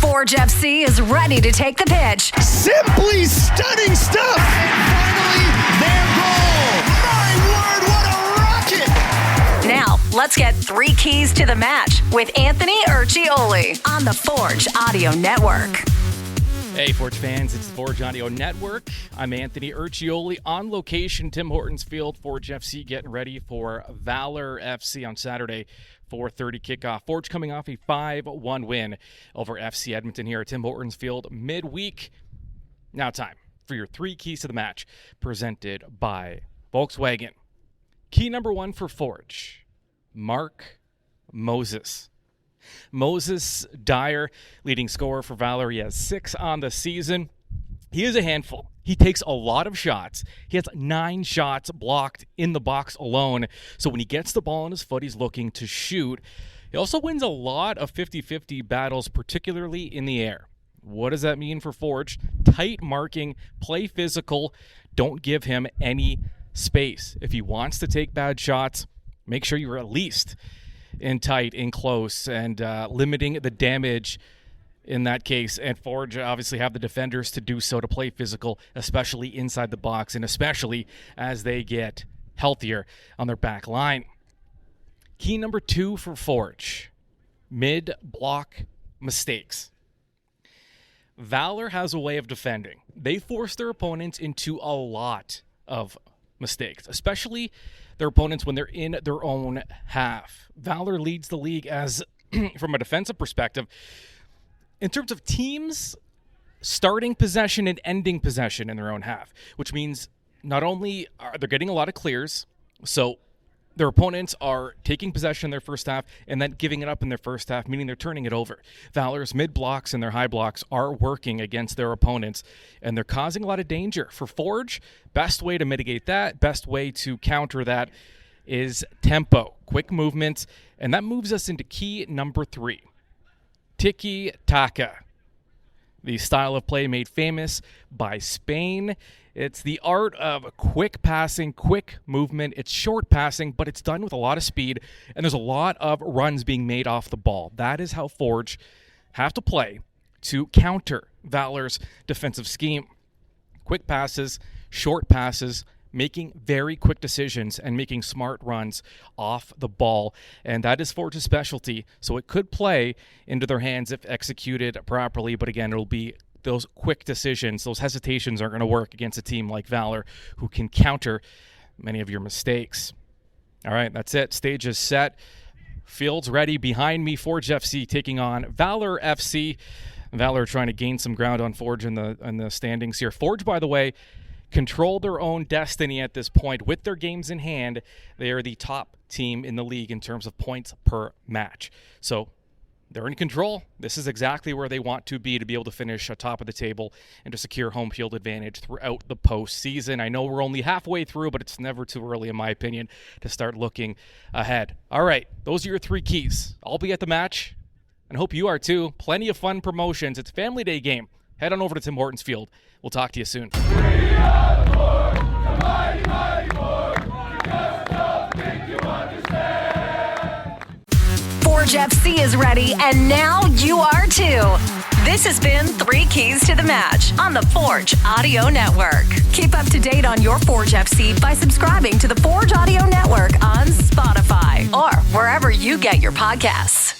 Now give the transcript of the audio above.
Forge FC is ready to take the pitch. Simply stunning stuff. And finally, their goal. My word, what a rocket. Now, let's get 3 keys to the match with Anthony Urciuoli on the Forge Audio Network. Hey, Forge fans, it's the Forge Audio Network. I'm Anthony Urciuoli on location, Tim Hortons Field. Forge FC getting ready for Valour FC on Saturday, 4:30 kickoff. Forge coming off a 5-1 win over FC Edmonton here at Tim Hortons Field midweek. Now time for your 3 keys to the match presented by Volkswagen. Key number 1 for Forge, Mark Moses. Moses Dyer, leading scorer for Valour. He has 6 on the season. He is a handful. He takes a lot of shots. He has 9 shots blocked in the box alone. So when he gets the ball on his foot, he's looking to shoot. He also wins a lot of 50-50 battles, particularly in the air. What does that mean for Forge? Tight marking, play physical. Don't give him any space. If he wants to take bad shots, make sure you're at least in tight, in close, and limiting the damage in that case. And Forge obviously have the defenders to do so, to play physical, especially inside the box, and especially as they get healthier on their back line. Key number 2 for Forge, mid-block mistakes. Valour has a way of defending. They force their opponents into a lot of mistakes, especially their opponents when they're in their own half. Valour leads the league as, from a defensive perspective, in terms of teams starting possession and ending possession in their own half, which means not only are they getting a lot of clears, so their opponents are taking possession in their first half and then giving it up in their first half, meaning they're turning it over. Valour's mid-blocks and their high blocks are working against their opponents, and they're causing a lot of danger. For Forge, best way to mitigate that, best way to counter that is tempo, quick movement, and that moves us into key number 3, tiki-taka. The style of play made famous by Spain. It's the art of quick passing, quick movement. It's short passing, but it's done with a lot of speed, and there's a lot of runs being made off the ball. That is how Forge have to play to counter Valour's defensive scheme. Quick passes, short passes, making very quick decisions and making smart runs off the ball. And that is Forge's specialty, so it could play into their hands if executed properly. But again, it'll be those quick decisions. Those hesitations aren't going to work against a team like Valour, who can counter many of your mistakes. All right, that's it. Stage is set. Field's ready. Behind me, Forge FC taking on Valour FC. Valour trying to gain some ground on Forge in the standings here. Forge, by the way, control their own destiny at this point. With their games in hand, they are the top team in the league in terms of points per match. So they're in control. This is exactly where they want to be able to finish atop of the table and to secure home field advantage throughout the postseason. I know we're only halfway through, but it's never too early, in my opinion, to start looking ahead. All right, those are your 3 keys. I'll be at the match, and hope you are too. Plenty of fun promotions. It's a family day game. Head on over to Tim Hortons Field. We'll talk to you soon. Forge FC is ready, and now you are too. This has been 3 Keys to the Match on the Forge Audio Network. Keep up to date on your Forge FC by subscribing to the Forge Audio Network on Spotify or wherever you get your podcasts.